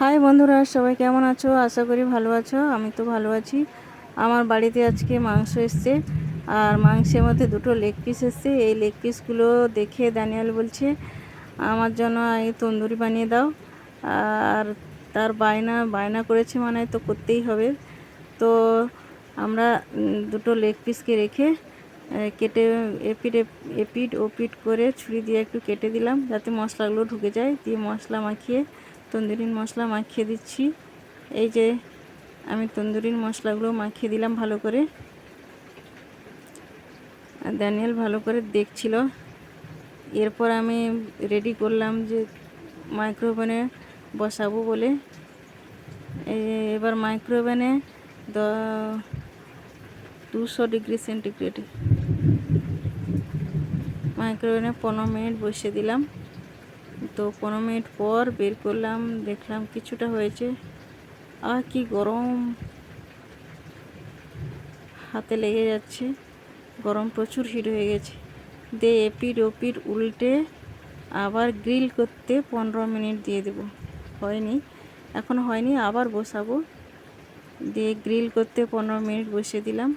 High বন্ধুরা, সবাই কেমন আছো? আশা করি ভালো আছো। আমি তো ভালো আছি। আমার বাড়িতে আজকে মাংস এসছে, আর মাংসের মধ্যে দুটো লেগ পিস এসছে। এই লেগ পিসগুলো দেখে দানিয়াল বলছে আমার জন্য এই তন্দুরি বানিয়ে দাও। আর তার বায়না করেছে, মানে তো করতেই হবে। তো আমরা দুটো লেগ পিসকে রেখে কেটে এপিট ওপিট করে ছুরি দিয়ে একটু কেটে দিলাম, যাতে মশলাগুলো ঢুকে যায়। দিয়ে মশলা মাখিয়ে তন্দুরির মশলা মাখিয়ে দিচ্ছি। এই যে আমি তন্দুরির মশলাগুলো মাখিয়ে দিলাম ভালো করে। ড্যানিয়েল ভালো করে দেখছিল। এরপর আমি রেডি করলাম যে মাইক্রোওভেনে বসাবো বলে। এবার মাইক্রোওভেনে 200 ডিগ্রি সেন্টিগ্রেডে মাইক্রোওভেনে 15 মিনিট বসিয়ে দিলাম। তো 15 মিনিট পর বের করলাম, দেখলাম কিছুটা হয়েছে। আর কি গরম, হাতে লেগে যাচ্ছে, গরম প্রচুর হিট হয়ে গেছে। দিয়ে এপিট ওপিট উল্টে আবার গ্রিল করতে 15 মিনিট দিয়ে দেব। এখনও হয়নি, আবার বসাবো। দিয়ে গ্রিল করতে 15 মিনিট বসিয়ে দিলাম।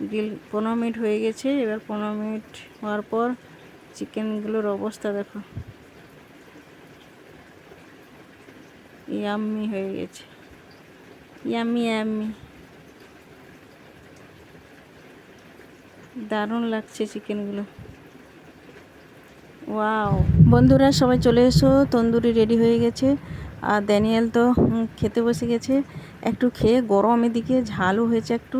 গ্রিল 15 মিনিট হয়ে গেছে। এবার 15 মিনিট হওয়ার পর চিকেনগুলোর অবস্থা দেখো, ইয়াম্মি হয়ে গেছে, ইয়াম্মি ইয়াম্মি, দারুণ লাগছে চিকেনগুলো। ওয়াও বন্ধুরা, সবাই চলে এসো, তন্দুরি রেডি হয়ে গেছে। আর ড্যানিয়েল তো খেতে বসে গেছে। একটু খেয়ে গরম, এদিকে ঝালও হয়েছে একটু।